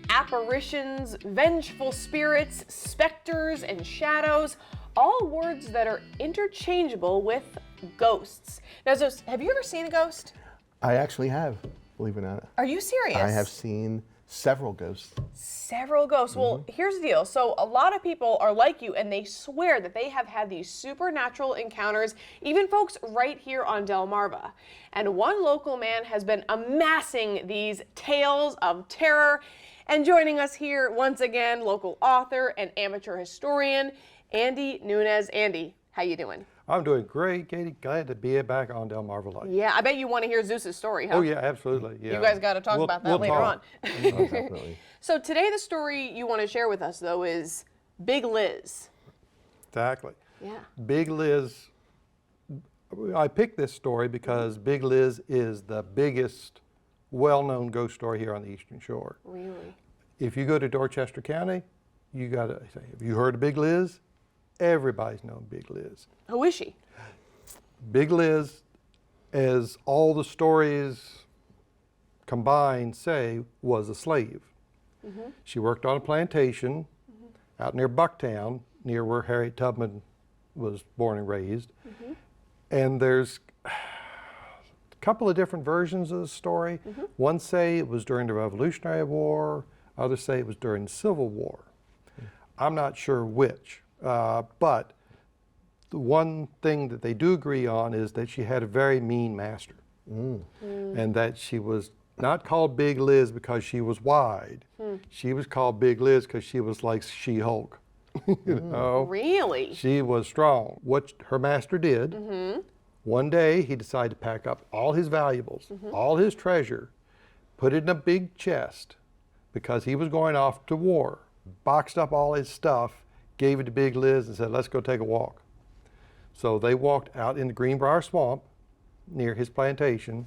Apparitions, vengeful spirits, specters, and shadows, all words that are interchangeable with ghosts. Now, Zos, have you ever seen a ghost? I actually have, believe it or not. Are you serious? I have seen several ghosts. Several ghosts. Well, here's the deal. So a lot of people are like you, and they swear that they have had these supernatural encounters, even folks right here on Delmarva. And one local man has been amassing these tales of terror. And joining us here once again, local author and amateur historian, Andy Nunez. Andy, how you doing? I'm doing great, Katie. Glad to be back on DelmarvaLife. Yeah, I bet you want to hear Zeus's story, huh? Oh yeah, absolutely. Yeah. You guys got to talk about that later on. Oh, definitely. So today the story you want to share with us, though, is Big Liz. Exactly. Yeah. Big Liz. I picked this story because Big Liz is the biggest well-known ghost story here on the Eastern Shore. Really? If you go to Dorchester County, you got to say, have you heard of Big Liz? Everybody's known Big Liz. Who is she? Big Liz, as all the stories combined say, was a slave. She worked on a plantation out near Bucktown, near where Harriet Tubman was born and raised. And there's a couple of different versions of the story. One say it was during the Revolutionary War, others say it was during the Civil War. I'm not sure which, but the one thing that they do agree on is that she had a very mean master, and that she was not called Big Liz because she was wide. She was called Big Liz because she was like She-Hulk. You know? Really? She was strong. What her master did, one day he decided to pack up all his valuables, all his treasure, put it in a big chest because he was going off to war, boxed up all his stuff, gave it to Big Liz and said, let's go take a walk. So they walked out in the Greenbrier Swamp near his plantation.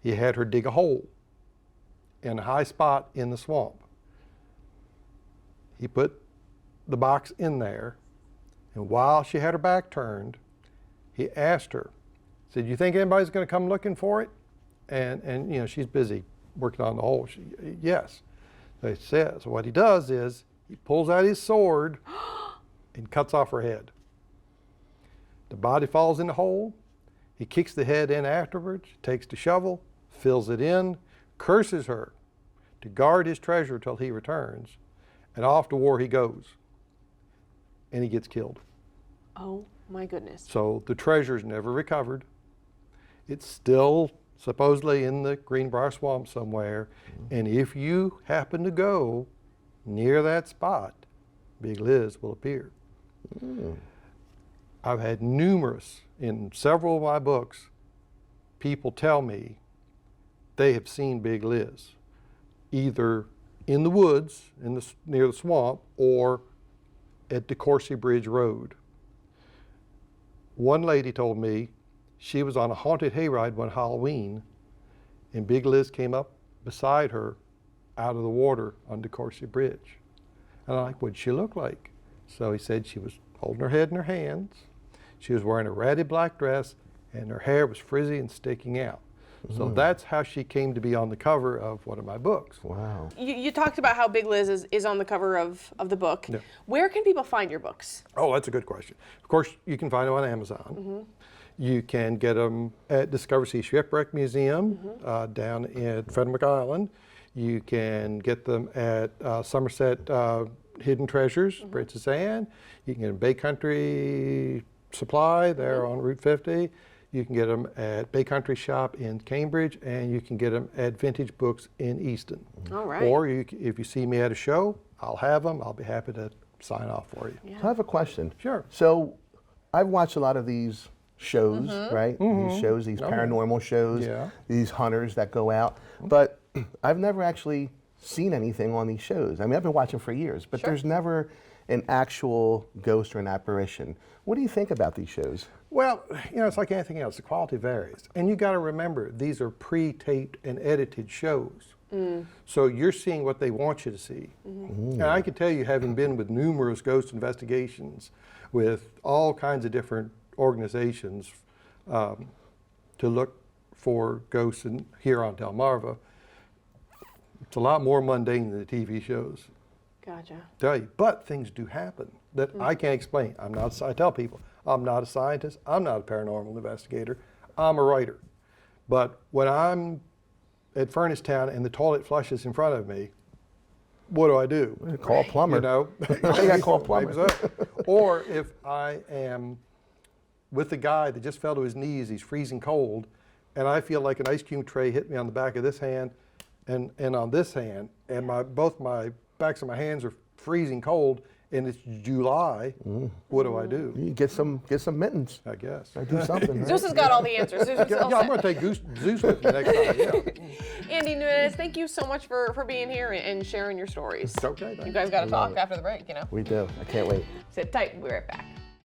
He had her dig a hole in a high spot in the swamp. He put the box in there, and while she had her back turned, he asked her, said, you think anybody's going to come looking for it? And you know, she's busy working on the hole. Yes. They said, so what he does is he pulls out his sword and cuts off her head. The body falls in the hole. He kicks the head in afterwards, takes the shovel, fills it in, curses her to guard his treasure till he returns, and off to war he goes. And he gets killed. Oh my goodness. So the treasure's never recovered. It's still supposedly in the Greenbrier Swamp somewhere. And if you happen to go near that spot, Big Liz will appear. I've had numerous, in several of my books, people tell me they have seen Big Liz, either in the woods near the swamp or at DeCourcy Bridge Road. One lady told me she was on a haunted hayride one Halloween, and Big Liz came up beside her out of the water on DeCourcy Bridge. And I'm like, what'd she look like? So he said she was holding her head in her hands. She was wearing a ratty black dress, and her hair was frizzy and sticking out. So that's how she came to be on the cover of one of my books. Wow. You talked about how Big Liz is on the cover of the book. Yeah. Where can people find your books? Oh, that's a good question. Of course, you can find them on Amazon. You can get them at Discovery Sea Shipwreck Museum down in Frederick Island. You can get them at Somerset Hidden Treasures, Princess Anne. You can get them Bay Country Supply there on Route 50. You can get them at Bay Country Shop in Cambridge, and you can get them at Vintage Books in Easton. All right. Or if you see me at a show, I'll have them. I'll be happy to sign off for you. So I have a question. Sure. So I've watched a lot of these shows, right? These shows, these paranormal shows, these hunters that go out. But I've never actually seen anything on these shows. I mean, I've been watching for years, but there's never an actual ghost or an apparition. What do you think about these shows? Well, you know, it's like anything else. The quality varies. And you got to remember, these are pre-taped and edited shows. So you're seeing what they want you to see. And I can tell you, having been with numerous ghost investigations with all kinds of different organizations to look for ghosts here on Delmarva, It's a lot more mundane than the TV shows. Gotcha. Tell you, but things do happen that I can't explain. I tell people, I'm not a scientist, I'm not a paranormal investigator, I'm a writer. But when I'm at Furnace Town and the toilet flushes in front of me, what do? Call a plumber. You know, You gotta call a plumber. Maybe so. Or if I am with a guy that just fell to his knees, he's freezing cold, and I feel like an ice cream tray hit me on the back of this hand and on this hand, and both my backs of my hands are freezing cold, and it's July. What do? You get some mittens. I guess. I do something. Right? Zeus has got all the answers. Zeus is all Yeah, I'm set. going to take Zeus with me next time. Yeah. Andy Nunez, thank you so much for being here and sharing your stories. It's okay. You guys got to talk after the break, you know? We do. I can't wait. Sit tight. We'll be right back.